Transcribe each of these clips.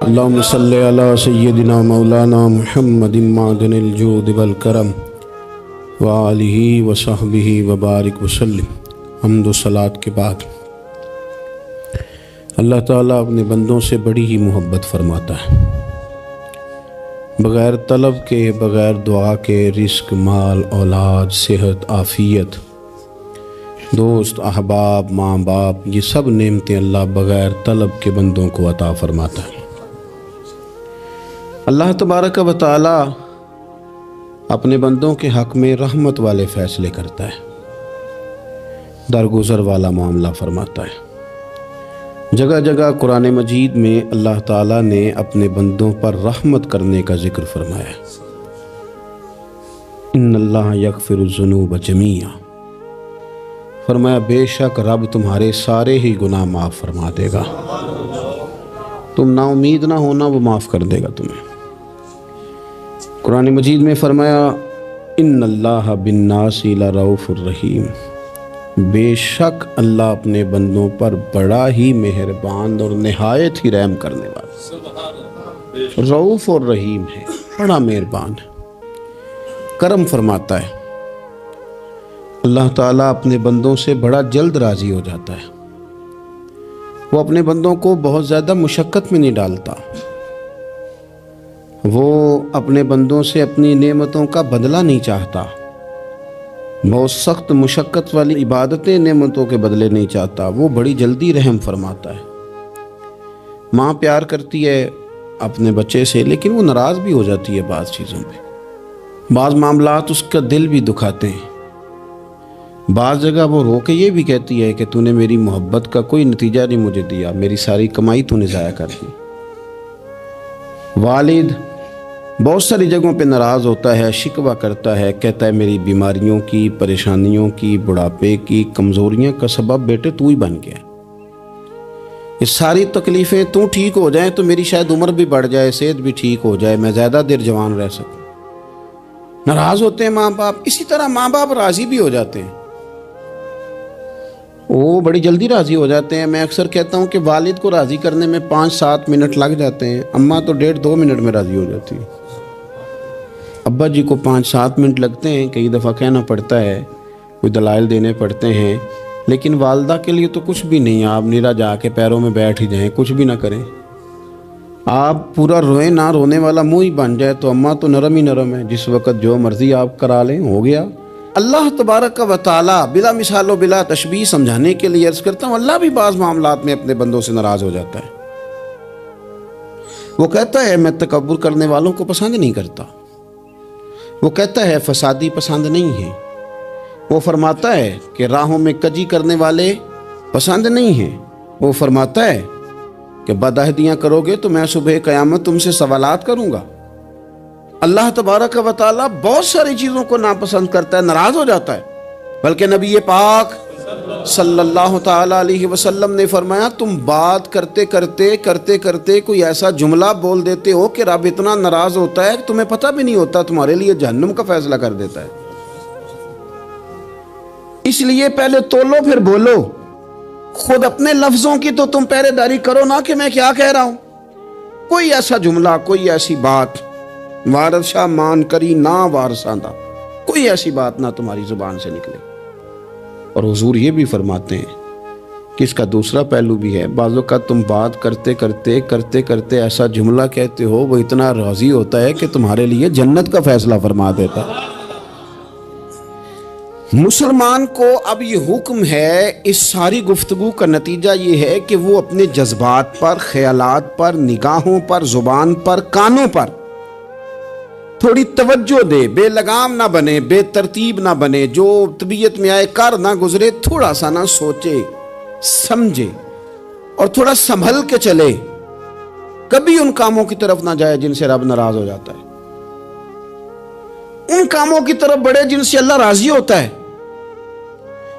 اللہم صلی علی سیدنا مولانا محمد معدن الجود والکرم وآلہ وصحبہ وبارک وسلم۔ حمد و صلاۃ کے بعد اللہ تعالیٰ اپنے بندوں سے بڑی ہی محبت فرماتا ہے۔ بغیر طلب کے، بغیر دعا کے رزق، مال، اولاد، صحت، عافیت، دوست، احباب، ماں باپ، یہ سب نعمتیں اللہ بغیر طلب کے بندوں کو عطا فرماتا ہے۔ اللہ تبارک و تعالی اپنے بندوں کے حق میں رحمت والے فیصلے کرتا ہے، درگزر والا معاملہ فرماتا ہے۔ جگہ جگہ قرآن مجید میں اللہ تعالیٰ نے اپنے بندوں پر رحمت کرنے کا ذکر فرمایا ہے۔ ان اللہ یغفر الذنوب جمیعا، فرمایا بے شک رب تمہارے سارے ہی گناہ معاف فرما دے گا، تم نا امید نہ ہونا، وہ معاف کر دے گا تمہیں۔ قرآن مجید میں فرمایا ان اللہ بالناس لرؤوف الرحیم، بے شک اللہ اپنے بندوں پر بڑا ہی مہربان اور نہایت ہی رحم کرنے والا، رؤوف اور رحیم ہے، بڑا مہربان ہے، کرم فرماتا ہے۔ اللہ تعالیٰ اپنے بندوں سے بڑا جلد راضی ہو جاتا ہے، وہ اپنے بندوں کو بہت زیادہ مشقت میں نہیں ڈالتا، وہ اپنے بندوں سے اپنی نعمتوں کا بدلہ نہیں چاہتا، بہت سخت مشقت والی عبادتیں نعمتوں کے بدلے نہیں چاہتا، وہ بڑی جلدی رحم فرماتا ہے۔ ماں پیار کرتی ہے اپنے بچے سے، لیکن وہ ناراض بھی ہو جاتی ہے بعض چیزوں پہ، بعض معاملات اس کا دل بھی دکھاتے ہیں، بعض جگہ وہ رو کے یہ بھی کہتی ہے کہ تو نے میری محبت کا کوئی نتیجہ نہیں مجھے دیا، میری ساری کمائی تو نے ضائع کر دی۔ والد بہت ساری جگہوں پہ ناراض ہوتا ہے، شکوہ کرتا ہے، کہتا ہے میری بیماریوں کی، پریشانیوں کی، بڑھاپے کی، کمزوریاں کا سبب بیٹے تو ہی بن گیا، یہ ساری تکلیفیں تو ٹھیک ہو جائیں تو میری شاید عمر بھی بڑھ جائے، صحت بھی ٹھیک ہو جائے، میں زیادہ دیر جوان رہ سکوں۔ ناراض ہوتے ہیں ماں باپ، اسی طرح ماں باپ راضی بھی ہو جاتے ہیں، وہ بڑی جلدی راضی ہو جاتے ہیں۔ میں اکثر کہتا ہوں کہ والد کو راضی کرنے میں 5-7 منٹ لگ جاتے ہیں، اماں تو 1.5-2 منٹ میں راضی ہو جاتی ہے۔ ابا جی کو 5-7 منٹ لگتے ہیں، کئی دفعہ کہنا پڑتا ہے، کوئی دلائل دینے پڑتے ہیں، لیکن والدہ کے لیے تو کچھ بھی نہیں، آپ نیرا جا کے پیروں میں بیٹھ ہی جائیں، کچھ بھی نہ کریں، آپ پورا روئیں نہ، رونے والا منہ ہی بن جائے تو اماں تو نرم ہی نرم ہے، جس وقت جو مرضی آپ کرا لیں ہو گیا۔ اللہ تبارک و تعالی بلا مثال و بلا تشبیہ سمجھانے کے لیے عرض کرتا ہوں، اللہ بھی بعض معاملات میں اپنے بندوں سے ناراض ہو جاتا ہے۔ وہ کہتا ہے میں تکبر کرنے والوں کو پسند نہیں کرتا، وہ کہتا ہے فسادی پسند نہیں ہے، وہ فرماتا ہے کہ راہوں میں کجی کرنے والے پسند نہیں ہیں، وہ فرماتا ہے کہ بدعہدیاں کرو گے تو میں صبح قیامت تم سے سوالات کروں گا۔ اللہ تبارک و تعالیٰ بہت ساری چیزوں کو ناپسند کرتا ہے، ناراض ہو جاتا ہے، بلکہ نبی پاک صلی اللہ تعالیٰ علیہ وسلم نے فرمایا تم بات کرتے کرتے کوئی ایسا جملہ بول دیتے ہو کہ رب اتنا ناراض ہوتا ہے کہ تمہیں پتہ بھی نہیں ہوتا، تمہارے لیے جہنم کا فیصلہ کر دیتا ہے۔ اس لیے پہلے تولو پھر بولو، خود اپنے لفظوں کی تو تم پہرے داری کرو نا کہ میں کیا کہہ رہا ہوں۔ کوئی ایسا جملہ، کوئی ایسی بات وارث شاہ مان کری نہ وارثاندہ، کوئی ایسی بات نہ تمہاری زبان سے نکلے۔ اور حضور یہ بھی فرماتے ہیں کہ اس کا دوسرا پہلو بھی ہے، بعض اوقات تم بات کرتے ایسا جملہ کہتے ہو وہ اتنا راضی ہوتا ہے کہ تمہارے لیے جنت کا فیصلہ فرما دیتا ہے۔ مسلمان کو اب یہ حکم ہے، اس ساری گفتگو کا نتیجہ یہ ہے کہ وہ اپنے جذبات پر، خیالات پر، نگاہوں پر، زبان پر، کانوں پر تھوڑی توجہ دے، بے لگام نہ بنے، بے ترتیب نہ بنے، جو طبیعت میں آئے کر نہ گزرے، تھوڑا سا نہ سوچے سمجھے اور تھوڑا سنبھل کے چلے، کبھی ان کاموں کی طرف نہ جائے جن سے رب ناراض ہو جاتا ہے، ان کاموں کی طرف بڑھے جن سے اللہ راضی ہوتا ہے۔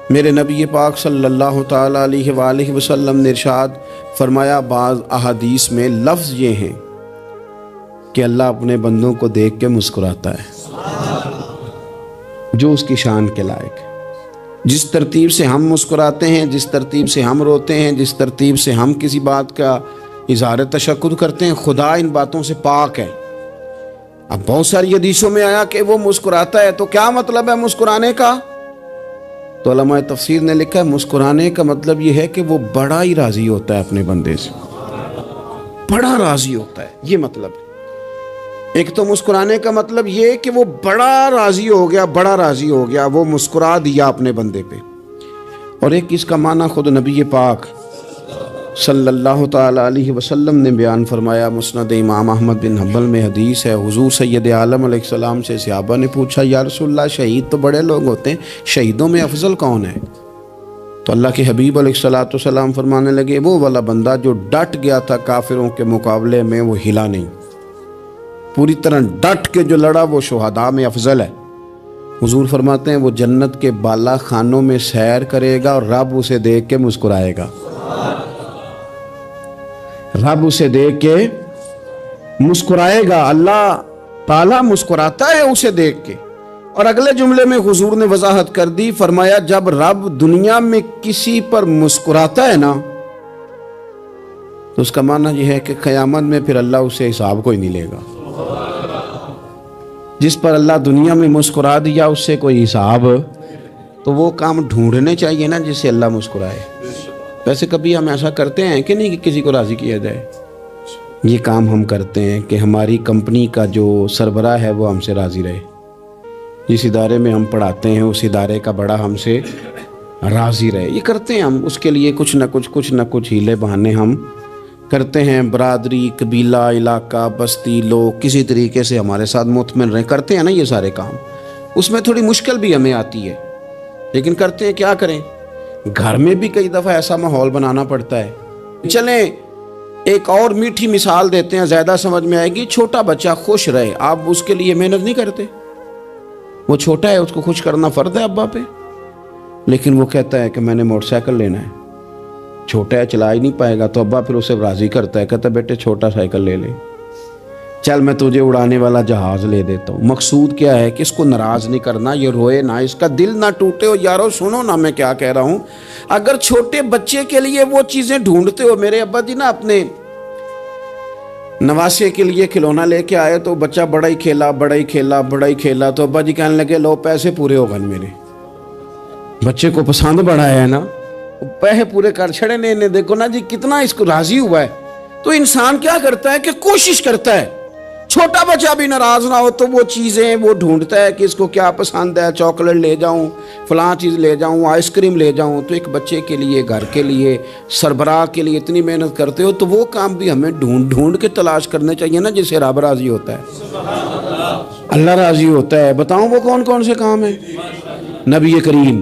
میرے نبی پاک صلی اللہ تعالیٰ علیہ وآلہ وسلم نے ارشاد فرمایا، بعض احادیث میں لفظ یہ ہیں کہ اللہ اپنے بندوں کو دیکھ کے مسکراتا ہے جو اس کی شان کے لائق ہے۔ جس ترتیب سے ہم مسکراتے ہیں، جس ترتیب سے ہم روتے ہیں، جس ترتیب سے ہم کسی بات کا اظہار تشکر کرتے ہیں، خدا ان باتوں سے پاک ہے۔ اب بہت ساری حدیثوں میں آیا کہ وہ مسکراتا ہے، تو کیا مطلب ہے مسکرانے کا؟ تو علماء تفسیر نے لکھا ہے مسکرانے کا مطلب یہ ہے کہ وہ بڑا ہی راضی ہوتا ہے اپنے بندے سے، بڑا راضی ہوتا ہے، یہ مطلب ہے۔ ایک تو مسکرانے کا مطلب یہ کہ وہ بڑا راضی ہو گیا، بڑا راضی ہو گیا، وہ مسکرا دیا اپنے بندے پہ۔ اور ایک اس کا معنی خود نبی پاک صلی اللہ تعالیٰ علیہ وسلم نے بیان فرمایا۔ مسند امام احمد بن حنبل میں حدیث ہے، حضور سید عالم علیہ السلام سے صحابہ نے پوچھا یا رسول اللہ شہید تو بڑے لوگ ہوتے ہیں، شہیدوں میں افضل کون ہے؟ تو اللہ کے حبیب علیہ السلام فرمانے لگے وہ والا بندہ جو ڈٹ گیا تھا کافروں کے مقابلے میں، وہ ہلا نہیں، پوری طرح ڈٹ کے جو لڑا وہ شہداء میں افضل ہے۔ حضور فرماتے ہیں وہ جنت کے بالا خانوں میں سیر کرے گا اور رب اسے دیکھ کے مسکرائے گا، رب اسے دیکھ کے مسکرائے گا، اللہ تعالیٰ مسکراتا ہے اسے دیکھ کے۔ اور اگلے جملے میں حضور نے وضاحت کر دی، فرمایا جب رب دنیا میں کسی پر مسکراتا ہے نا تو اس کا معنی یہ ہے کہ قیامت میں پھر اللہ اسے حساب کوئی نہیں لے گا۔ جس پر اللہ دنیا میں مسکرا دیا اس سے کوئی حساب، تو وہ کام ڈھونڈنے چاہیے نا جس سے اللہ مسکرائے۔ ویسے کبھی ہم ایسا کرتے ہیں کہ نہیں کہ کسی کو راضی کیا جائے؟ یہ کام ہم کرتے ہیں کہ ہماری کمپنی کا جو سربراہ ہے وہ ہم سے راضی رہے، جس ادارے میں ہم پڑھاتے ہیں اس ادارے کا بڑا ہم سے راضی رہے، یہ کرتے ہیں ہم۔ اس کے لیے کچھ نہ کچھ ہیلے بہانے ہم کرتے ہیں، برادری، قبیلہ، علاقہ، بستی، لوگ کسی طریقے سے ہمارے ساتھ مطمئن رہیں، کرتے ہیں نا یہ سارے کام۔ اس میں تھوڑی مشکل بھی ہمیں آتی ہے لیکن کرتے ہیں، کیا کریں؟ گھر میں بھی کئی دفعہ ایسا ماحول بنانا پڑتا ہے۔ چلیں ایک اور میٹھی مثال دیتے ہیں، زیادہ سمجھ میں آئے گی۔ چھوٹا بچہ خوش رہے، آپ اس کے لیے محنت نہیں کرتے؟ وہ چھوٹا ہے، اس کو خوش کرنا فرض ہے ابا پہ، لیکن وہ کہتا ہے کہ میں نے موٹر سائیکل لینا ہے، چھوٹا ہے چلا ہی نہیں پائے گا، تو ابا پھر اسے راضی کرتا ہے، کہتا ہے بیٹے چھوٹا سائیکل لے لے، چل میں تجھے اڑانے والا جہاز لے دیتا ہوں۔ مقصود کیا ہے کہ اس کو ناراض نہیں کرنا، یہ روئے نہ، اس کا دل نہ ٹوٹے۔ ہو یارو سنو نا میں کیا کہہ رہا ہوں، اگر چھوٹے بچے کے لیے وہ چیزیں ڈھونڈتے ہو، میرے ابا جی نا اپنے نواسے کے لیے کھلونا لے کے آئے تو بچہ بڑا ہی کھیلا، تو ابا جی کہنے لگے لو پیسے پورے ہو گئے میرے، بچے کو پسند بڑا ہے نا، پیسے پورے کر چھڑے نے، دیکھو نا جی کتنا اس کو راضی ہوا ہے۔ تو انسان کیا کرتا ہے کہ کوشش کرتا ہے، چھوٹا بچہ بھی ناراض نہ ہو تو وہ چیزیں وہ ڈھونڈتا ہے کہ اس کو کیا پسند ہے، چاکلیٹ لے جاؤں، فلاں چیز لے جاؤں، آئس کریم لے جاؤں۔ تو ایک بچے کے لیے، گھر کے لیے، سربراہ کے لیے اتنی محنت کرتے ہو تو وہ کام بھی ہمیں ڈھونڈ کے تلاش کرنے چاہیے نا جس سے رب راضی ہوتا ہے، اللہ راضی ہوتا ہے۔ بتاؤں وہ کون کون سے کام ہیں؟ نبی کریم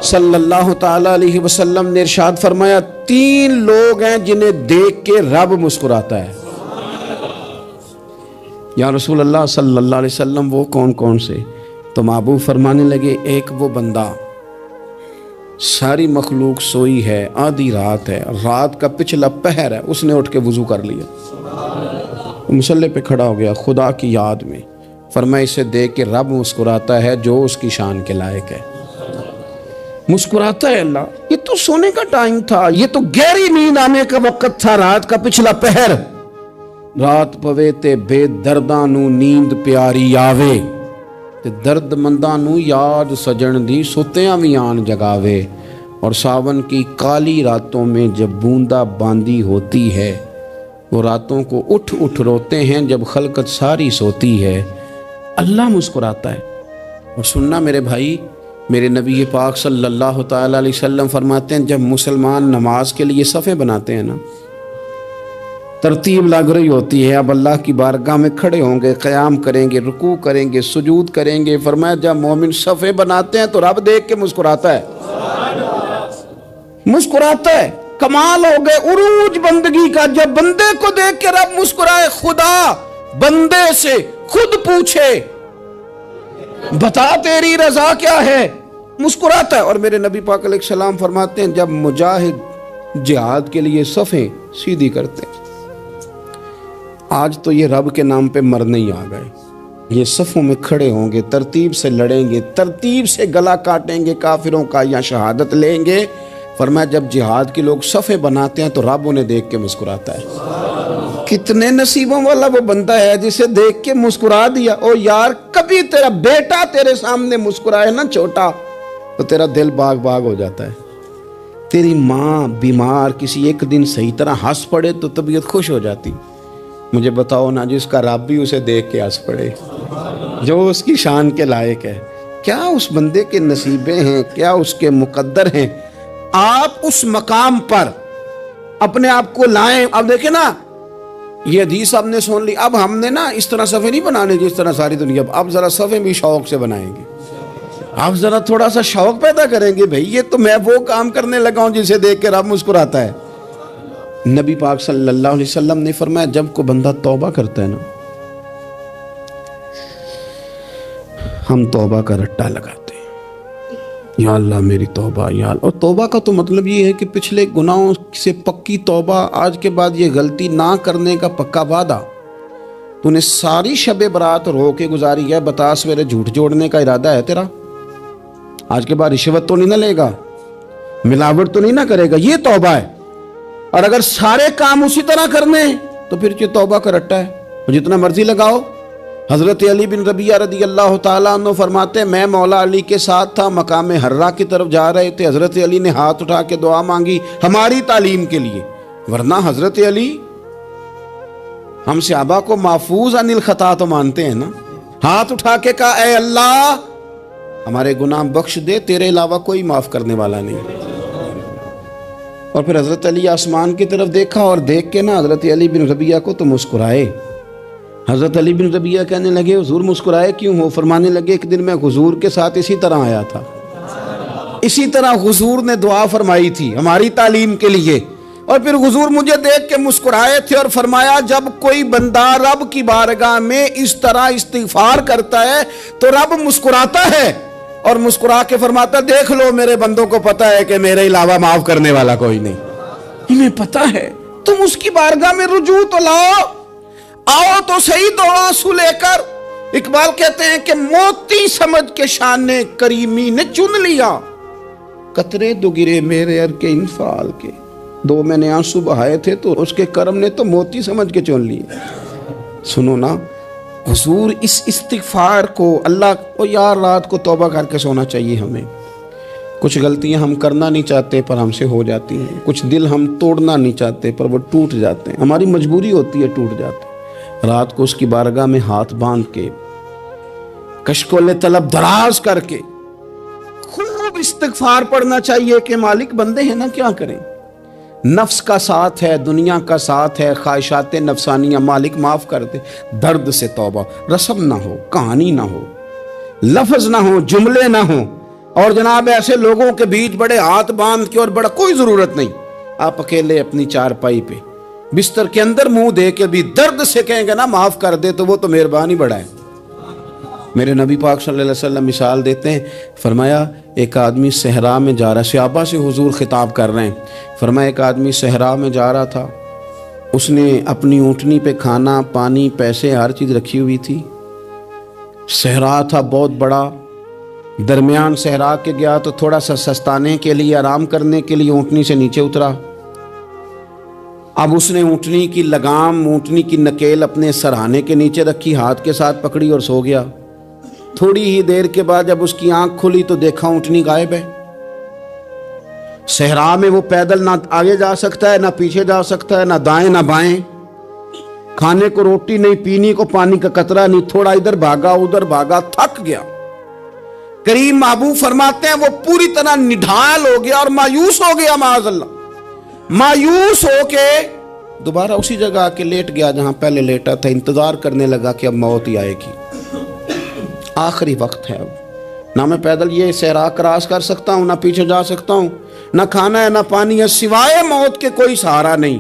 صلی اللہ تعالیٰ علیہ وسلم نے ارشاد فرمایا 3 لوگ ہیں جنہیں دیکھ کے رب مسکراتا ہے۔ یا رسول اللہ صلی اللہ علیہ وسلم وہ کون کون سے؟ تو محبوب فرمانے لگے ایک وہ بندہ ساری مخلوق سوئی ہے، آدھی رات ہے، رات کا پچھلا پہر ہے، اس نے اٹھ کے وضو کر لیا، مصلی پہ کھڑا ہو گیا خدا کی یاد میں، فرمایا اسے دیکھ کے رب مسکراتا ہے جو اس کی شان کے لائق ہے، مسکراتا ہے اللہ۔ یہ تو سونے کا ٹائم تھا، یہ تو گہری نیند آنے کا وقت تھا، رات کا پچھلا پہر۔ رات پوے تے بے درداں نو نیند پیاری آوے، تے درد منداں نو یاد سجن دی ستیاں وی آن جگاوے، اور ساون کی کالی راتوں میں جب بوندا باندی ہوتی ہے، وہ راتوں کو اٹھ روتے ہیں جب خلقت ساری سوتی ہے، اللہ مسکراتا ہے۔ اور سننا میرے بھائی، میرے نبی پاک صلی اللہ تعالیٰ علیہ وسلم فرماتے ہیں جب مسلمان نماز کے لیے صفیں بناتے ہیں نا، ترتیب لگ رہی ہوتی ہے، اب اللہ کی بارگاہ میں کھڑے ہوں گے، قیام کریں گے، رکوع کریں گے، سجود کریں گے، فرمایا جب مومن صفیں بناتے ہیں تو رب دیکھ کے مسکراتا ہے، مسکراتا ہے۔ کمال ہو گئے عروج بندگی کا، جب بندے کو دیکھ کے رب مسکرائے، خدا بندے سے خود پوچھے بتا تیری رضا کیا ہے، مسکراتا ہے۔ اور میرے نبی پاک علیہ السلام فرماتے ہیں جب مجاہد جہاد کے لیے صفیں سیدھی کرتے ہیں، آج تو یہ رب کے نام پہ مرنے ہی آ گئے، یہ صفوں میں کھڑے ہوں گے، ترتیب سے لڑیں گے، ترتیب سے گلا کاٹیں گے کافروں کا، یا شہادت لیں گے، فرمایا جب جہاد کے لوگ صفیں بناتے ہیں تو رب انہیں دیکھ کے مسکراتا ہے۔ کتنے نصیبوں والا وہ بندہ ہے جسے دیکھ کے مسکرا دیا۔ او یار کبھی تیرا بیٹا تیرے سامنے مسکرائے نا چھوٹا تو تیرا دل باغ باغ ہو جاتا ہے۔ تیری ماں بیمار کسی ایک دن صحیح طرح ہنس پڑے تو طبیعت خوش ہو جاتی۔ مجھے بتاؤ نا جس کا رب بھی اسے دیکھ کے ہنس پڑے، جو اس کی شان کے لائق ہے، کیا اس بندے کے نصیبیں ہیں، کیا اس کے مقدر ہیں۔ آپ اس مقام پر اپنے آپ کو لائیں۔ اب دیکھیں نا یہ حدیث آپ نے سن لی، اب ہم نے نا اس طرح صفحے نہیں بنانے جس طرح ساری دنیا، اب ذرا صفحے بھی شوق سے بنائیں گے۔ آپ ذرا تھوڑا سا شوق پیدا کریں گے، بھئی یہ تو میں وہ کام کرنے لگا ہوں جسے دیکھ کے رب مسکراتا ہے۔ نبی پاک صلی اللہ علیہ وسلم نے فرمایا جب کوئی بندہ توبہ کرتا ہے نا، ہم توبہ کا رٹا لگاتے ہیں، یا اللہ میری توبہ یا اللہ۔ اور توبہ کا تو مطلب یہ ہے کہ پچھلے گناہوں سے پکی توبہ، آج کے بعد یہ غلطی نہ کرنے کا پکا وعدہ۔ تو نے ساری شب برات رو کے گزاری ہے، بتا سویرے جھوٹ جوڑنے کا ارادہ ہے تیرا؟ آج کے بعد رشوت تو نہیں نہ لے گا، ملاوٹ تو نہیں نہ کرے گا، یہ توبہ ہے۔ اور اگر سارے کام اسی طرح کرنے تو پھر یہ توبہ کا رٹا ہے، جتنا مرضی لگاؤ۔ حضرت علی بن ربیعہ رضی اللہ تعالیٰ عنہ فرماتے ہیں میں مولا علی کے ساتھ تھا، مقام حرہ کی طرف جا رہے تھے، حضرت علی نے ہاتھ اٹھا کے دعا مانگی ہماری تعلیم کے لیے، ورنہ حضرت علی ہم صحابہ کو محفوظ عن الخطا تو مانتے ہیں نا۔ ہاتھ اٹھا کے کہا اے اللہ ہمارے گناہ بخش دے، تیرے علاوہ کوئی معاف کرنے والا نہیں۔ اور پھر حضرت علی آسمان کی طرف دیکھا اور دیکھ کے نا حضرت علی بن ربیعہ کو تو مسکرائے۔ حضرت علی بن ربیعہ کہنے لگے حضور مسکرائے کیوں ہو؟ فرمانے لگے ایک دن میں حضور کے ساتھ اسی طرح آیا تھا، اسی طرح حضور نے دعا فرمائی تھی ہماری تعلیم کے لیے، اور پھر حضور مجھے دیکھ کے مسکرائے تھے اور فرمایا جب کوئی بندہ رب کی بارگاہ میں اس طرح استغفار کرتا ہے تو رب مسکراتا ہے، اور مسکرا کے فرماتا دیکھ لو میرے بندوں کو پتا ہے کہ میرے علاوہ معاف کرنے والا کوئی نہیں، انہیں پتا ہے، تم اس کی بارگاہ میں رجوع تو لاؤ، آؤ تو صحیح دو آنسو لے کر۔ اقبال کہتے ہیں کہ موتی سمجھ کے شان کریمی نے چن لیا، قطرے دو گرے میرے ار کے انفعال کے، دو میں نے آنسو بہائے تھے تو اس کے کرم نے تو موتی سمجھ کے چن لیے۔ سنو نا حضور اس استغفار کو اللہ کو یار رات کو توبہ کر کے سونا چاہیے ہمیں۔ کچھ غلطیاں ہم کرنا نہیں چاہتے پر ہم سے ہو جاتی ہیں، کچھ دل ہم توڑنا نہیں چاہتے پر وہ ٹوٹ جاتے ہیں، ہماری مجبوری ہوتی ہے ٹوٹ جاتے ہیں۔ رات کو اس کی بارگاہ میں ہاتھ باندھ کے کشکول طلب دراز کر کے خوب استغفار پڑھنا چاہیے کہ مالک بندے ہیں نا کیا کریں، نفس کا ساتھ ہے، دنیا کا ساتھ ہے، خواہشات نفسانیہ، مالک معاف کر دے۔ درد سے توبہ، رسم نہ ہو، کہانی نہ ہو، لفظ نہ ہو، جملے نہ ہو، اور جناب ایسے لوگوں کے بیچ بڑے ہاتھ باندھ کے اور بڑا کوئی ضرورت نہیں، آپ اکیلے اپنی چارپائی پہ بستر کے اندر منہ دے کے بھی درد سے کہیں گے نا معاف کر دے تو وہ تو مہربانی بڑا ہے۔ میرے نبی پاک صلی اللہ علیہ وسلم مثال دیتے ہیں، فرمایا ایک آدمی صحرا میں جا رہا ہے، صحابہ سے حضور خطاب کر رہے ہیں، فرمایا ایک آدمی صحرا میں جا رہا تھا، اس نے اپنی اونٹنی پہ کھانا پانی پیسے ہر چیز رکھی ہوئی تھی، صحرا تھا بہت بڑا، درمیان صحرا کے گیا تو تھوڑا سا سستانے کے لیے آرام کرنے کے لیے اونٹنی سے نیچے اترا۔ اب اس نے اونٹنی کی لگام، اونٹنی کی نکیل اپنے سرہانے کے نیچے رکھی، ہاتھ کے ساتھ پکڑی اور سو گیا۔ تھوڑی ہی دیر کے بعد جب اس کی آنکھ کھلی تو دیکھا اونٹنی غائب ہے۔ صحرا میں وہ پیدل نہ آگے جا سکتا ہے، نہ پیچھے جا سکتا ہے، نہ دائیں نہ بائیں، کھانے کو روٹی نہیں، پینے کو پانی کا قطرہ نہیں، تھوڑا ادھر بھاگا ادھر بھاگا، تھک گیا۔ کریم محبوب فرماتے ہیں وہ پوری طرح نڈھال ہو گیا اور مایوس ہو گیا، معاذ اللہ، مایوس ہو کے دوبارہ اسی جگہ آ کے لیٹ گیا جہاں پہلے لیٹا تھا، انتظار کرنے لگا کہ اب موت ہی آئے گی، آخری وقت ہے، اب نہ میں پیدل یہ صحرا کراس کر سکتا ہوں، نہ پیچھے جا سکتا ہوں، نہ کھانا ہے نہ پانی ہے، سوائے موت کے کوئی سہارا نہیں۔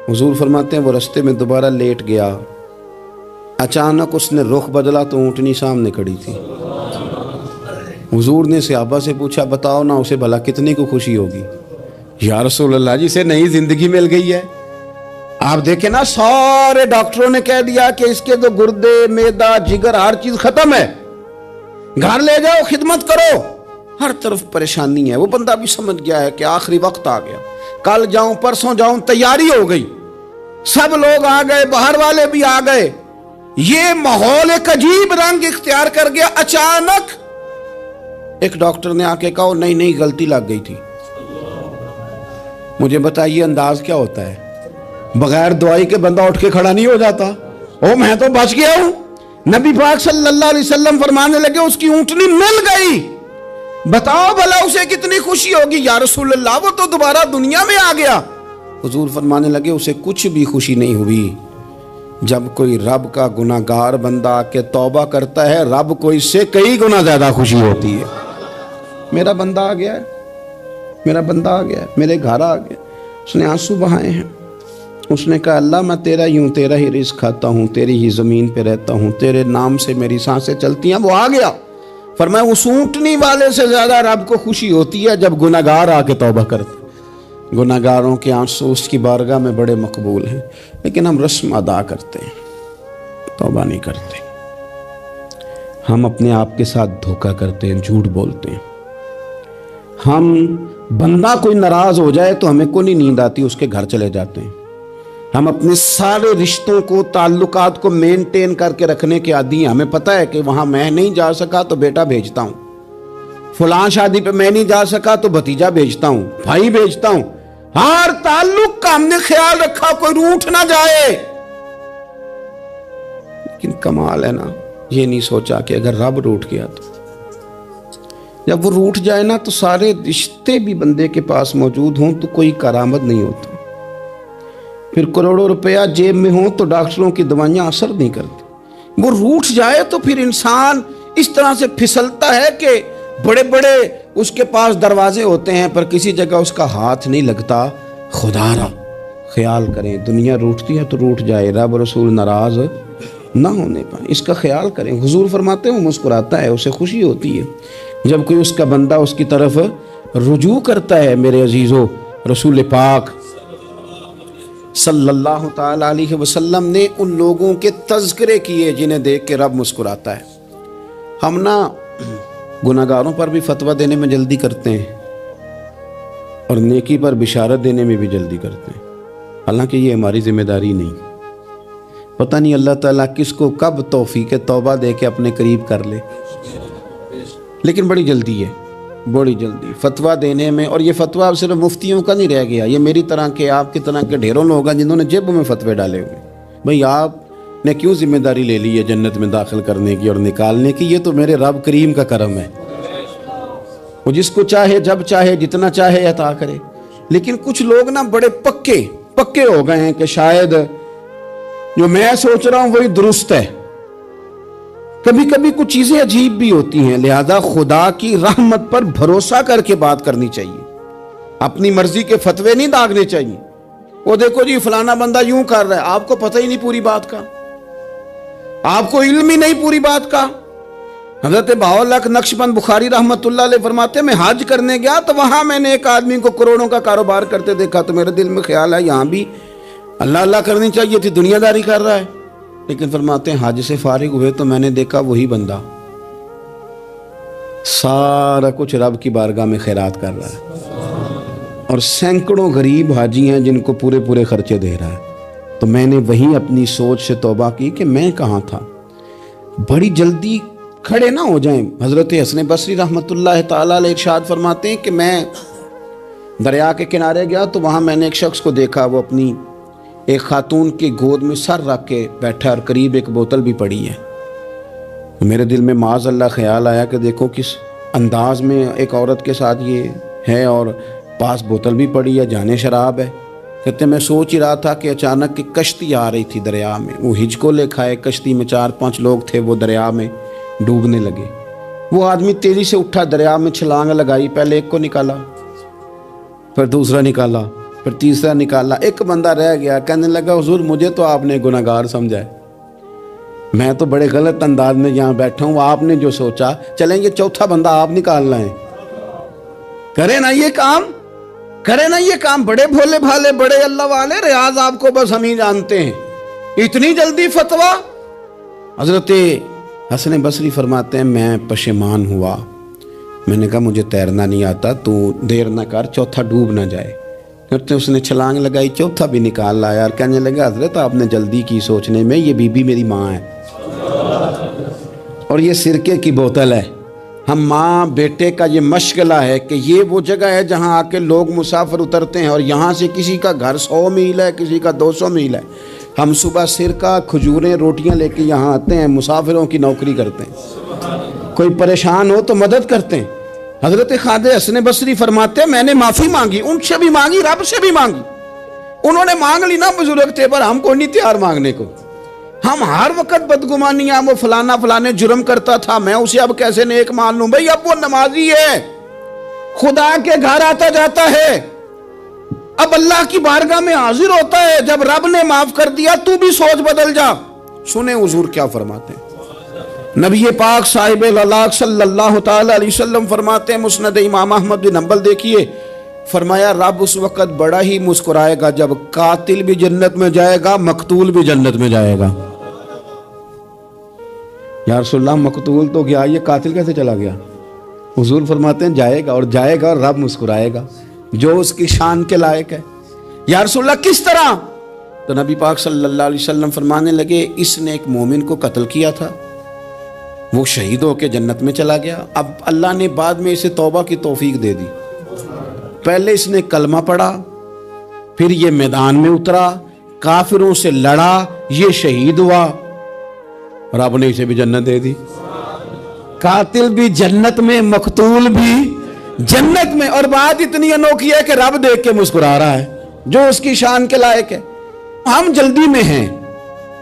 حضور فرماتے ہیں وہ رستے میں دوبارہ لیٹ گیا، اچانک اس نے رخ بدلا تو اونٹنی سامنے کھڑی تھی۔ حضور نے صحابہ سے پوچھا بتاؤ نا اسے بھلا کتنی کو خوشی ہوگی؟ یا رسول اللہ جسے نئی زندگی مل گئی ہے۔ آپ دیکھیں نا سارے ڈاکٹروں نے کہہ دیا کہ اس کے تو گردے، معدہ، جگر ہر چیز ختم ہے، گھر لے جاؤ خدمت کرو، ہر طرف پریشانی ہے. وہ بندہ بھی سمجھ گیا ہے کہ آخری وقت آ گیا, کل جاؤں پرسوں جاؤں, تیاری ہو گئی, سب لوگ آ گئے, باہر والے بھی آ گئے, یہ ماحول ایک عجیب رنگ اختیار کر گیا. اچانک ایک ڈاکٹر نے آ کے کہا نہیں غلطی لگ گئی تھی. مجھے بتائیے انداز کیا ہوتا ہے؟ بغیر دوائی کے بندہ اٹھ کے کھڑا نہیں ہو جاتا. میں تو بچ گیا ہوں. نبی پاک صلی اللہ علیہ وسلم فرمانے لگے اس کی اونٹنی مل گئی. بتاؤ بھلا اسے کتنی خوشی ہوگی. یا رسول اللہ وہ تو دوبارہ دنیا میں آ گیا. حضور فرمانے لگے اسے کچھ بھی خوشی نہیں ہوئی. جب کوئی رب کا گناہگار بندہ آ کے توبہ کرتا ہے, رب کو اس سے کئی گنا زیادہ خوشی ہوتی ہے. میرا بندہ آ گیا ہے, میرا بندہ آ گیا ہے, میرے گھر آ گیا. اس نے آنسو بہائے ہیں. اس نے کہا اللہ میں تیرا ہی ہوں, تیرا ہی رزق کھاتا ہوں, تیری ہی زمین پہ رہتا ہوں, تیرے نام سے میری سانسیں چلتی ہیں. وہ آ گیا. فرمایا اس اونٹنی والے سے زیادہ رب کو خوشی ہوتی ہے جب گناہگار آ کے توبہ کرتے. گناہگاروں کے آنسو اس کی بارگاہ میں بڑے مقبول ہیں, لیکن ہم رسم ادا کرتے ہیں, توبہ نہیں کرتے. ہم اپنے آپ کے ساتھ دھوکہ کرتے ہیں, جھوٹ بولتے ہیں. ہم بندہ کوئی ناراض ہو جائے تو ہمیں کو نہیں نیند آتی, اس کے گھر چلے جاتے ہیں. ہم اپنے سارے رشتوں کو, تعلقات کو مینٹین کر کے رکھنے کے عادی ہیں. ہمیں پتہ ہے کہ وہاں میں نہیں جا سکا تو بیٹا بھیجتا ہوں, فلاں شادی پہ میں نہیں جا سکا تو بھتیجا بھیجتا ہوں, بھائی بھیجتا ہوں. ہر تعلق کا ہم نے خیال رکھا کوئی روٹھ نہ جائے. لیکن کمال ہے نا, یہ نہیں سوچا کہ اگر رب روٹھ گیا تو, جب وہ روٹھ جائے نا تو سارے رشتے بھی بندے کے پاس موجود ہوں تو کوئی کارآمد نہیں ہوتا. پھر کروڑوں روپیہ جیب میں ہوں تو ڈاکٹروں کی دوائیاں اثر نہیں کرتی. وہ روٹھ جائے تو پھر انسان اس طرح سے پھسلتا ہے کہ بڑے بڑے اس کے پاس دروازے ہوتے ہیں پر کسی جگہ اس کا ہاتھ نہیں لگتا. خدا را خیال کریں, دنیا روٹتی ہے تو روٹھ جائے, رب رسول ناراض نہ ہونے پائے, اس کا خیال کریں. حضور فرماتے ہیں وہ مسکراتا ہے, اسے خوشی ہوتی ہے جب کوئی اس کا بندہ اس کی طرف رجوع کرتا ہے. میرے عزیزو, رسول پاک صلی اللہ تعالی علیہ وسلم نے ان لوگوں کے تذکرے کیے جنہیں دیکھ کے رب مسکراتا ہے. ہم نا گناہگاروں پر بھی فتویٰ دینے میں جلدی کرتے ہیں اور نیکی پر بشارت دینے میں بھی جلدی کرتے ہیں, حالانکہ یہ ہماری ذمہ داری نہیں. پتہ نہیں اللہ تعالیٰ کس کو کب توفیق توبہ دے کے اپنے قریب کر لے, لیکن بڑی جلدی ہے, بڑی جلدی فتویٰ دینے میں. اور یہ فتویٰ صرف مفتیوں کا نہیں رہ گیا, یہ میری طرح کے, آپ کی طرح کے ڈھیروں لوگ ہیں جنہوں نے جیب میں فتوے ڈالے ہوئے. بھئی آپ نے کیوں ذمہ داری لے لی ہے جنت میں داخل کرنے کی اور نکالنے کی؟ یہ تو میرے رب کریم کا کرم ہے, وہ جس کو چاہے جب چاہے جتنا چاہے عطا کرے. لیکن کچھ لوگ نا بڑے پکے ہو گئے ہیں کہ شاید جو میں سوچ رہا ہوں وہی درست ہے. کبھی کبھی کچھ چیزیں عجیب بھی ہوتی ہیں, لہذا خدا کی رحمت پر بھروسہ کر کے بات کرنی چاہیے. اپنی مرضی کے فتوے نہیں داغنے چاہیے. وہ دیکھو جی فلانا بندہ یوں کر رہا ہے, آپ کو پتہ ہی نہیں پوری بات کا, آپ کو علم ہی نہیں پوری بات کا. حضرت بہاءاللہ نقشبند بخاری رحمت اللہ علیہ فرماتے ہیں میں حج کرنے گیا تو وہاں میں نے ایک آدمی کو کروڑوں کا کاروبار کرتے دیکھا تو میرے دل میں خیال ہے یہاں بھی اللہ اللہ کرنی چاہیے تھی, دنیا داری کر رہا ہے. لیکن فرماتے ہیں حج سے فارغ ہوئے تو میں نے دیکھا وہی بندہ سارا کچھ رب کی بارگاہ میں خیرات کر رہا ہے اور سینکڑوں غریب حاجی ہیں جن کو پورے خرچے دے رہا ہے. تو میں نے وہیں اپنی سوچ سے توبہ کی کہ میں کہاں تھا. بڑی جلدی کھڑے نہ ہو جائیں. حضرت حسن بصری رحمت اللہ تعالیٰ علیہ ارشاد فرماتے ہیں کہ میں دریا کے کنارے گیا تو وہاں میں نے ایک شخص کو دیکھا, وہ اپنی ایک خاتون کی گود میں سر رکھ کے بیٹھا اور قریب ایک بوتل بھی پڑی ہے. میرے دل میں معاذ اللہ خیال آیا کہ دیکھو کس انداز میں ایک عورت کے ساتھ یہ ہے اور پاس بوتل بھی پڑی ہے, جانے شراب ہے. کہتے میں سوچ ہی رہا تھا کہ اچانک ایک کشتی آ رہی تھی دریا میں. وہ ہچکو لے کھائے, کشتی میں 4-5 لوگ تھے, وہ دریا میں ڈوبنے لگے. وہ آدمی تیزی سے اٹھا, دریا میں چھلانگ لگائی, پہلے ایک کو نکالا, پھر دوسرا نکالا, پھر تیسرا نکالا. ایک بندہ رہ گیا, کہنے لگا حضور مجھے تو آپ نے گناہگار سمجھا ہے, میں تو بڑے غلط انداز میں یہاں بیٹھا ہوں, آپ نے جو سوچا چلیں گے چوتھا بندہ آپ نکالنا ہے. کرے نا یہ کام, بڑے بھولے بھالے بڑے اللہ والے, ریاض آپ کو بس ہم ہی جانتے ہیں. اتنی جلدی فتویٰ. حضرت حسن بصری فرماتے ہیں میں پشیمان ہوا میں نے کہا مجھے تیرنا نہیں آتا، تو دیر نہ کر، چوتھا ڈوب نہ جائے۔ کرتے اس نے چھلانگ لگائی، چوتھا بھی نکال لایا اور کہنے لگا حضرت آپ نے جلدی کی سوچنے میں، یہ بی بی میری ماں ہے اور یہ سرکے کی بوتل ہے۔ ہم ماں بیٹے کا یہ مشغلہ ہے کہ یہ وہ جگہ ہے جہاں آ کے لوگ مسافر اترتے ہیں، اور یہاں سے کسی کا گھر 100 میل ہے، کسی کا 200 میل ہے۔ ہم صبح سرکہ، کھجوریں، روٹیاں لے کے یہاں آتے ہیں، مسافروں کی نوکری کرتے ہیں، کوئی پریشان ہو تو مدد کرتے ہیں۔ حضرت خواجہ حسن بصری فرماتے ہیں میں نے معافی مانگی، ان سے بھی مانگی، رب سے بھی مانگی۔ انہوں نے مانگ لی نا بزرگ تھے، پر ہم کو نہیں تیار مانگنے کو۔ ہم ہر وقت بدگمانیاں، وہ فلانا فلانے جرم کرتا تھا، میں اسے اب کیسے نیک مان لوں؟ بھئی اب وہ نمازی ہے، خدا کے گھر آتا جاتا ہے، اب اللہ کی بارگاہ میں حاضر ہوتا ہے۔ جب رب نے معاف کر دیا تو بھی سوچ بدل جا۔ سنیں حضور کیا فرماتے ہیں۔ نبی پاک صاحب اللہ صلی اللہ تعالی علیہ وسلم فرماتے ہیں، مسند امام احمد بن حنبل دیکھیے، فرمایا رب اس وقت بڑا ہی مسکرائے گا جب قاتل بھی جنت میں جائے گا، مقتول بھی جنت میں جائے گا۔ یا رسول اللہ مقتول تو گیا، یہ قاتل کیسے چلا گیا؟ حضور فرماتے ہیں جائے گا، اور جائے گا اور رب مسکرائے گا، جو اس کی شان کے لائق ہے۔ یا رسول اللہ کس طرح؟ تو نبی پاک صلی اللہ علیہ وسلم فرمانے لگے اس نے ایک مومن کو قتل کیا تھا، وہ شہید ہو کے جنت میں چلا گیا، اب اللہ نے بعد میں اسے توبہ کی توفیق دے دی۔ پہلے اس نے کلمہ پڑھا، پھر یہ میدان میں اترا، کافروں سے لڑا، یہ شہید ہوا، رب نے اسے بھی جنت دے دی۔ قاتل بھی جنت میں، مقتول بھی جنت میں، اور بات اتنی انوکھی ہے کہ رب دیکھ کے مسکرا رہا ہے، جو اس کی شان کے لائق ہے۔ ہم جلدی میں ہیں،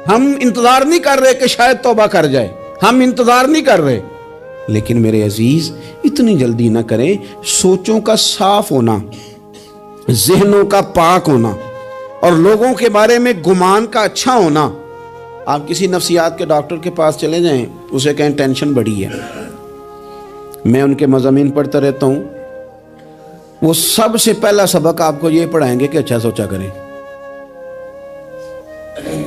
ہم انتظار نہیں کر رہے کہ شاید توبہ کر جائے، ہم انتظار نہیں کر رہے، لیکن میرے عزیز اتنی جلدی نہ کریں۔ سوچوں کا صاف ہونا، ذہنوں کا پاک ہونا، اور لوگوں کے بارے میں گمان کا اچھا ہونا۔ آپ کسی نفسیات کے ڈاکٹر کے پاس چلے جائیں، اسے کہیں ٹینشن بڑی ہے، میں ان کے مضامین پڑھتا رہتا ہوں، وہ سب سے پہلا سبق آپ کو یہ پڑھائیں گے کہ اچھا سوچا کریں۔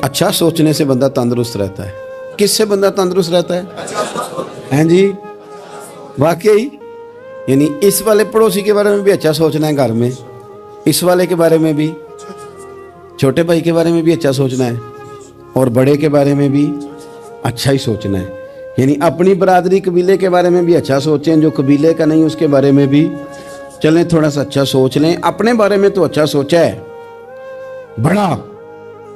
اچھا سوچنے سے بندہ تندرست رہتا ہے۔ کس سے بندہ تندرست رہتا ہے؟ ہیں جی واقعی، یعنی اس والے پڑوسی کے بارے میں بھی اچھا سوچنا ہے، گھر میں اس والے کے بارے میں بھی، چھوٹے بھائی کے بارے میں بھی اچھا سوچنا ہے، اور بڑے کے بارے میں بھی اچھا ہی سوچنا ہے۔ یعنی اپنی برادری قبیلے کے بارے میں بھی اچھا سوچیں، جو قبیلے کا نہیں اس کے بارے میں بھی چلیں تھوڑا سا اچھا سوچ لیں۔ اپنے بارے میں تو اچھا سوچا ہے بڑا،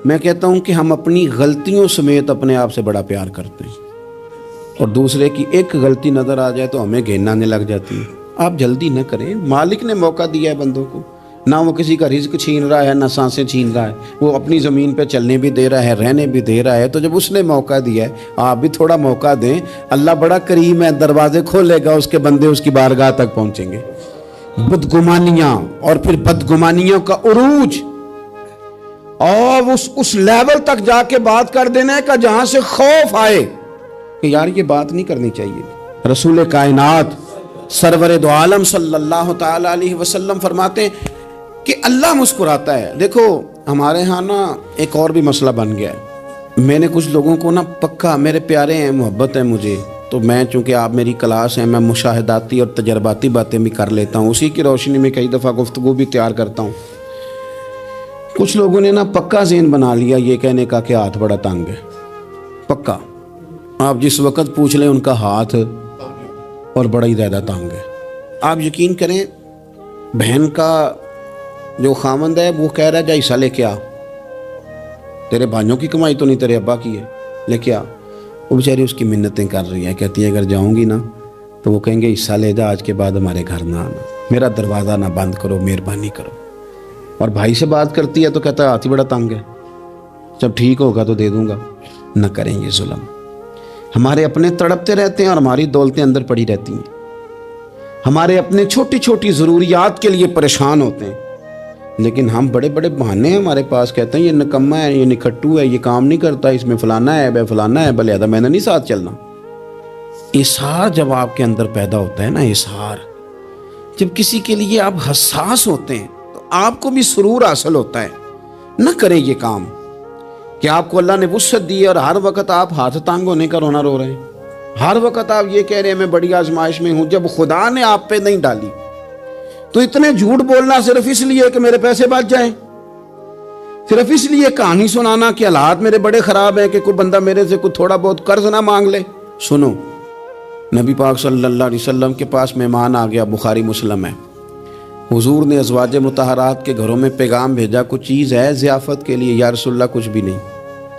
میں کہتا ہوں کہ ہم اپنی غلطیوں سمیت اپنے آپ سے بڑا پیار کرتے ہیں، اور دوسرے کی ایک غلطی نظر آ جائے تو ہمیں گھن آنے لگ جاتی ہے۔ آپ جلدی نہ کریں، مالک نے موقع دیا ہے بندوں کو، نہ وہ کسی کا رزق چھین رہا ہے، نہ سانسیں چھین رہا ہے، وہ اپنی زمین پہ چلنے بھی دے رہا ہے، رہنے بھی دے رہا ہے۔ تو جب اس نے موقع دیا ہے آپ بھی تھوڑا موقع دیں، اللہ بڑا کریم ہے، دروازے کھولے گا، اس کے بندے اس کی بارگاہ تک پہنچیں گے۔ بدگمانیاں اور پھر بدگمانیوں کا عروج، اور اس لیول تک جا کے بات کر دینا ہے کہ جہاں سے خوف آئے کہ یار یہ بات نہیں کرنی چاہیے۔ رسول کائنات سرور دو عالم صلی اللہ تعالی علیہ وسلم فرماتے ہیں کہ اللہ مسکراتا ہے۔ دیکھو ہمارے ہاں نا ایک اور بھی مسئلہ بن گیا ہے، میں نے کچھ لوگوں کو نا پکا، میرے پیارے ہیں، محبت ہے مجھے، تو میں چونکہ آپ میری کلاس ہیں، میں مشاہداتی اور تجرباتی باتیں بھی کر لیتا ہوں، اسی کی روشنی میں کئی دفعہ گفتگو بھی تیار کرتا ہوں۔ کچھ لوگوں نے نا پکا ذہن بنا لیا یہ کہنے کا کہ ہاتھ بڑا تنگ ہے، پکا، آپ جس وقت پوچھ لیں ان کا ہاتھ اور بڑا ہی زیادہ تنگ ہے۔ آپ یقین کریں، بہن کا جو خامند ہے وہ کہہ رہا ہے جا حصہ لے کے آ، تیرے بھائیوں کی کمائی تو نہیں، تیرے ابا کی ہے، لے کے آ۔ وہ بیچاری اس کی منتیں کر رہی ہے، کہتی ہے اگر جاؤں گی نا تو وہ کہیں گے حصہ لے جا، آج کے بعد ہمارے گھر نہ آنا، میرا دروازہ نہ بند کرو، مہربانی کرو۔ اور بھائی سے بات کرتی ہے تو کہتا ہے ہاتھ ہی بڑا تنگ ہے، جب ٹھیک ہوگا تو دے دوں گا۔ نہ کریں یہ ظلم، ہمارے اپنے تڑپتے رہتے ہیں اور ہماری دولتیں اندر پڑی رہتی ہیں، ہمارے اپنے چھوٹی چھوٹی ضروریات کے لیے پریشان ہوتے ہیں، لیکن ہم بڑے بڑے بہانے ہیں ہمارے پاس، کہتے ہیں یہ نکمہ ہے، یہ نکھٹو ہے، یہ کام نہیں کرتا، اس میں فلانا ہے، بے فلانا ہے، بلے میں نے نہیں ساتھ چلنا۔ اظہار جب آپ کے اندر پیدا ہوتا ہے نا، اظہار جب کسی کے لیے آپ حساس ہوتے ہیں تو آپ کو بھی سرور حاصل ہوتا ہے۔ نہ کریں یہ کام کہ آپ کو اللہ نے وسعت دی اور ہر وقت آپ ہاتھ تانگ ہونے کا رونا رو رہے ہیں۔ ہر وقت آپ یہ کہہ رہے ہیں میں بڑی آزمائش میں ہوں، جب خدا نے آپ پہ نہیں ڈالی تو اتنے جھوٹ بولنا صرف اس لیے کہ میرے پیسے بچ جائیں، صرف اس لیے کہانی سنانا کہ حالات میرے بڑے خراب ہیں کہ کوئی بندہ میرے سے کوئی تھوڑا بہت قرض نہ مانگ لے۔ سنو، نبی پاک صلی اللہ علیہ وسلم کے پاس مہمان آ گیا، بخاری مسلم ہے، حضور نے ازواج مطہرات کے گھروں میں پیغام بھیجا، کچھ چیز ہے ضیافت کے لیے؟ یا رسول اللہ کچھ بھی نہیں،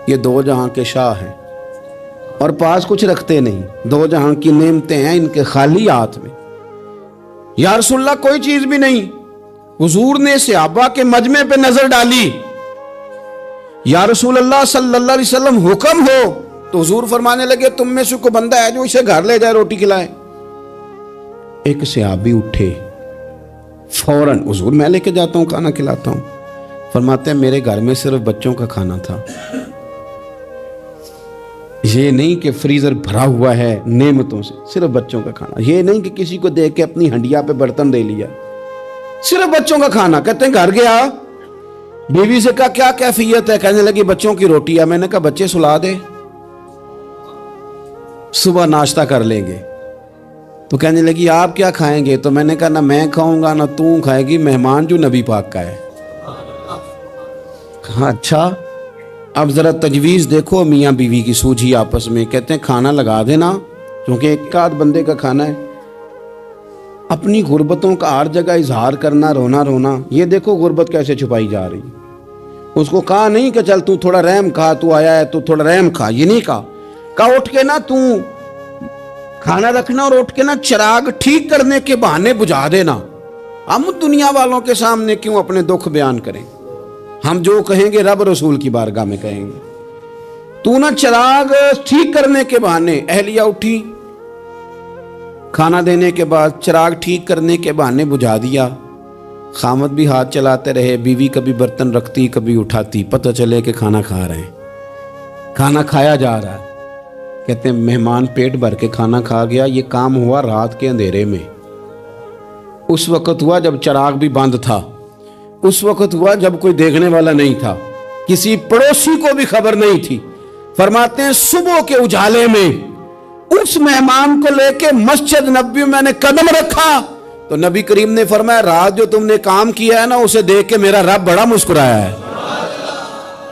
یہ دو جہاں کے شاہ ہیں اور پاس کچھ رکھتے نہیں، دو جہاں کی نعمتیں ہیں ان کے خالی ہاتھ میں۔ یا رسول اللہ کوئی چیز بھی نہیں۔ حضور نے صحابہ کے مجمع پہ نظر ڈالی، یا رسول اللہ صلی اللہ علیہ وسلم حکم ہو، تو حضور فرمانے لگے تم میں سے کوئی بندہ ہے جو اسے گھر لے جائے روٹی کھلائے؟ ایک صحابی اٹھے فوراً، حضور میں لے کے جاتا ہوں کھانا کھلاتا ہوں۔ فرماتے ہیں میرے گھر میں صرف بچوں کا کھانا تھا، یہ نہیں کہ فریزر بھرا ہوا ہے نعمتوں سے، صرف بچوں کا کھانا، یہ نہیں کہ کسی کو دیکھ کے اپنی ہنڈیا پہ برتن دے لیا، صرف بچوں کا کھانا۔ کہتے ہیں گھر گیا، بیوی سے کہا کیا کیفیت ہے؟ کہنے لگی بچوں کی روٹی ہے۔ میں نے کہا بچے سلا دے، صبح ناشتہ کر لیں گے۔ تو کہنے لگی آپ کیا کھائیں گے؟ تو میں نے کہا نہ میں کھاؤں گا نہ تو کھائے گی، مہمان جو نبی پاک کا ہے۔ کہا اچھا، اب ذرا تجویز دیکھو میاں بیوی کی سوجھی آپس میں۔ کہتے ہیں کھانا لگا دینا، کیونکہ ایک آدھ بندے کا کھانا ہے۔ اپنی غربتوں کا ہر جگہ اظہار کرنا، رونا رونا، یہ دیکھو غربت کیسے چھپائی جا رہی۔ اس کو کہا نہیں کہ چل تو تھوڑا رحم کھا، تو آیا ہے تو تھوڑا رحم کھا، یہ نہیں کہا اٹھ کے نا تو کھانا رکھنا اور اٹھ کے نا چراغ ٹھیک کرنے کے بہانے بجھا دینا۔ ہم دنیا والوں کے سامنے کیوں اپنے دکھ بیان کریں؟ ہم جو کہیں گے رب رسول کی بارگاہ میں کہیں گے۔ تو نا چراغ ٹھیک کرنے کے بہانے، اہلیہ اٹھی، کھانا دینے کے بعد چراغ ٹھیک کرنے کے بہانے بجھا دیا۔ خامد بھی ہاتھ چلاتے رہے، بیوی کبھی برتن رکھتی کبھی اٹھاتی، پتہ چلے کہ کھانا کھا رہے ہیں، کھانا کھایا جا رہا ہے۔ کہتے ہیں مہمان پیٹ بھر کے کھانا کھا گیا۔ یہ کام ہوا رات کے اندھیرے میں، اس وقت ہوا جب چراغ بھی بند تھا، اس وقت ہوا جب کوئی دیکھنے والا نہیں تھا، کسی پڑوسی کو بھی خبر نہیں تھی۔ فرماتے ہیں صبح کے اجالے میں اس مہمان کو لے کے مسجد نبوی میں نے قدم رکھا تو نبی کریم نے فرمایا رات جو تم نے کام کیا ہے نا اسے دیکھ کے میرا رب بڑا مسکرایا ہے،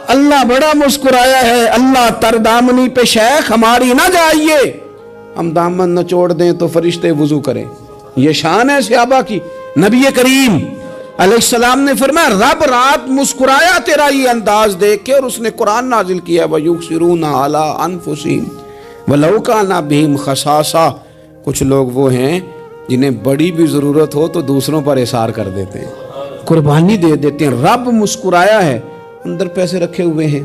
اللہ بڑا مسکرایا ہے۔ اللہ تر دامنی پہ شیخ ہماری نہ جائیے، ہم دامن نچوڑ دیں تو فرشتے وضو کریں۔ یہ شان ہے صحابہ کی۔ نبی کریم علیہ السلام نے فرمایا رب رات مسکرایا تیرا یہ انداز دیکھ کے، اور اس نے قرآن نازل کیا وَيُؤْثِرُونَ عَلَىٰ أَنفُسِهِمْ وَلَوْ كَانَ بِهِمْ خَصَاصَةٌ۔ کچھ لوگ وہ ہیں جنہیں بڑی بھی ضرورت ہو تو دوسروں پر اثار کر دیتے ہیں، قربانی دے دیتے ہیں۔ رب مسکرایا ہے، اندر پیسے رکھے ہوئے ہیں،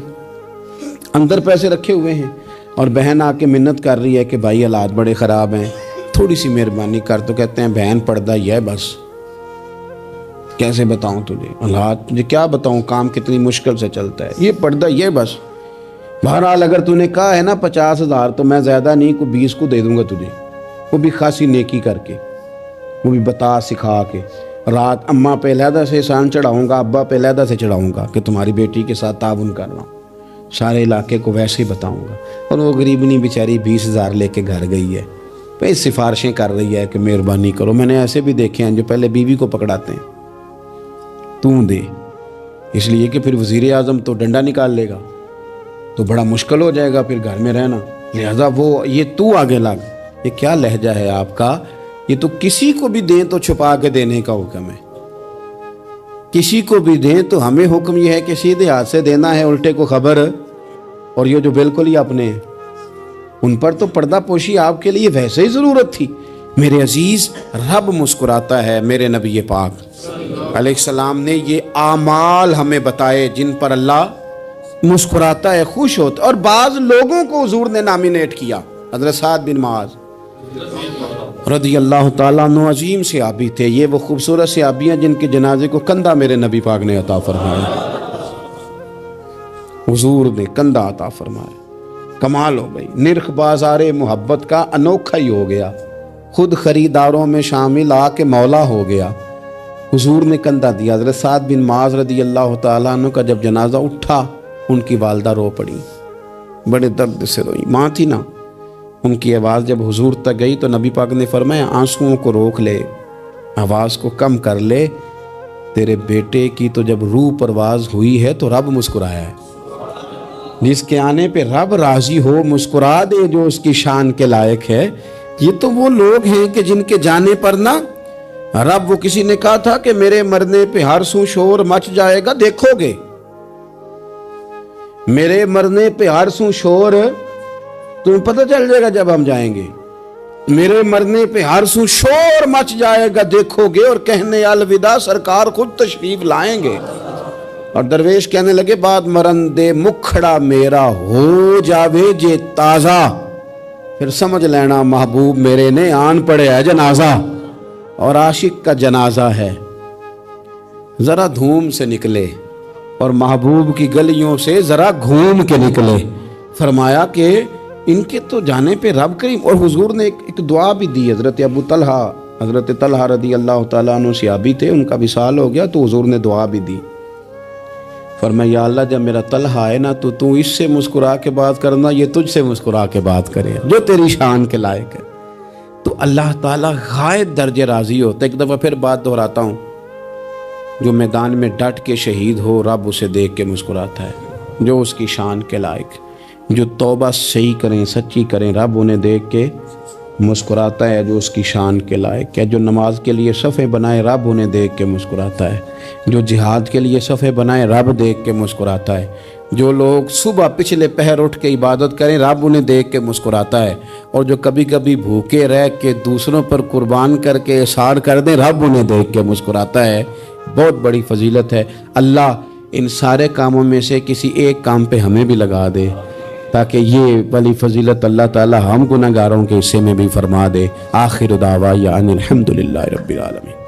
اندر پیسے رکھے ہوئے ہیں، اور بہن آ کے منت کر رہی ہے کہ بھائی حالات بڑے خراب ہیں، تھوڑی سی مہربانی کر۔ تو کہتے ہیں بہن پردہ یہ بس، کیسے بتاؤں تجھے حالات، مجھے کیا بتاؤں کام کتنی مشکل سے چلتا ہے، یہ پردہ یہ بس۔ بہرحال اگر تو نے کہا ہے نا 50,000 تو میں زیادہ نہیں کو 20 کو دے دوں گا تجھے، وہ بھی خاصی نیکی کر کے، وہ بھی بتا سکھا کے۔ رات اماں پہ علیحدہ سے احسان چڑھاؤں گا، ابا پہ علیحدہ سے چڑھاؤں گا کہ تمہاری بیٹی کے ساتھ تعاون کر رہا ہوں، سارے علاقے کو ویسے ہی بتاؤں گا۔ اور وہ غریبنی بیچاری 20,000 لے کے گھر گئی ہے، پھر سفارشیں کر رہی ہے کہ مہربانی کرو۔ میں نے ایسے بھی دیکھے ہیں جو پہلے بیوی کو پکڑاتے ہیں تو دے، اس لیے کہ پھر وزیر اعظم تو ڈنڈا نکال لے گا تو بڑا مشکل ہو جائے گا پھر گھر میں رہنا، لہذا وہ یہ تو آگے لگ۔ یہ کیا لہجہ ہے آپ کا؟ یہ تو کسی کو بھی دیں تو چھپا کے دینے کا حکم ہے، کسی کو بھی دیں تو ہمیں حکم یہ ہے کہ سیدھے ہاتھ سے دینا ہے، الٹے کو خبر۔ اور یہ جو بالکل ہی اپنے ہیں ان پر تو پردہ پوشی آپ کے لیے ویسے ہی ضرورت تھی۔ میرے عزیز، رب مسکراتا ہے۔ میرے نبی پاک علیہ السلام نے یہ اعمال ہمیں بتائے جن پر اللہ مسکراتا ہے، خوش ہوتا ہے۔ اور بعض لوگوں کو حضور نے نامینیٹ کیا۔ حضرت سعد بن معاذ رضی اللہ تعالیٰ عنہ عظیم صحابی تھے، یہ وہ خوبصورت صحابیاں جن کے جنازے کو کندھا میرے نبی پاک نے عطا فرمایا، حضور نے کندھا عطا فرمایا۔ کمال ہو گئی، نرخ بازار محبت کا انوکھا ہی ہو گیا، خود خریداروں میں شامل آ کے مولا ہو گیا۔ حضور نے کندھا دیا۔ حضرت سعد بن معاذ رضی اللہ تعالیٰ عنہ کا جب جنازہ اٹھا، ان کی والدہ رو پڑی، بڑے درد سے روئی، ماں تھی نا، ان کی آواز جب حضور تک گئی تو نبی پاک نے فرمایا آنسوؤں کو روک لے، آواز کو کم کر لے، تیرے بیٹے کی تو جب روح پرواز ہوئی ہے تو رب مسکرایا ہے۔ جس کے آنے پہ رب راضی ہو مسکرا دے جو اس کی شان کے لائق ہے۔ یہ تو وہ لوگ ہیں کہ جن کے جانے پر نا رب، وہ کسی نے کہا تھا کہ میرے مرنے پہ ہر سو شور مچ جائے گا، دیکھو گے میرے مرنے پہ ہر سو شور تمہیں پتہ چل جائے گا جب ہم جائیں گے، میرے مرنے پہ ہر سو شور مچ جائے گا دیکھو گے، اور کہنے الوداع سرکار خود تشریف لائیں گے۔ اور درویش کہنے لگے بعد مرندے مکھڑا میرا ہو جاوے جے تازہ، پھر سمجھ لینا محبوب میرے نے آن پڑے ہے جنازہ، اور عاشق کا جنازہ ہے ذرا دھوم سے نکلے اور محبوب کی گلیوں سے ذرا گھوم کے نکلے۔ فرمایا کہ ان کے تو جانے پہ رب کریم، اور حضور نے ایک دعا بھی دی۔ حضرت ابو طلحہ، حضرت طلحہ رضی اللہ تعالیٰ عنہ صحابی تھے، ان کا وصال ہو گیا تو حضور نے دعا بھی دی۔ فرمایا یا اللہ جب میرا طلحہ آئے نا تو اس سے مسکرا کے بات کرنا، یہ تجھ سے مسکرا کے بات کرے جو تیری شان کے لائق ہے۔ تو اللہ تعالیٰ غائب درجے راضی ہوتا ہے۔ ایک دفعہ پھر بات دہراتا ہوں، جو میدان میں ڈٹ کے شہید ہو رب اسے دیکھ کے مسکراتا ہے، جو اس کی شان کے لائق، جو توبہ صحیح کریں سچی کریں رب انہیں دیکھ کے مسکراتا ہے جو اس کی شان کے لائق ہے، جو نماز کے لیے صفیں بنائے رب انہیں دیکھ کے مسکراتا ہے، جو جہاد کے لیے صفیں بنائے رب دیکھ کے مسکراتا ہے، جو لوگ صبح پچھلے پہر اٹھ کے عبادت کریں رب انہیں دیکھ کے مسکراتا ہے، اور جو کبھی کبھی بھوکے رہ کے دوسروں پر قربان کر کے احسان کر دیں رب انہیں دیکھ کے مسکراتا ہے۔ بہت بڑی فضیلت ہے۔ اللہ ان سارے کاموں میں سے کسی ایک کام پہ ہمیں بھی لگا دے تاکہ یہ بڑی فضیلت اللہ تعالی ہم گناہگاروں کے حصے میں بھی فرما دے۔ آخر دعوانا ان الحمدللہ رب العالمین۔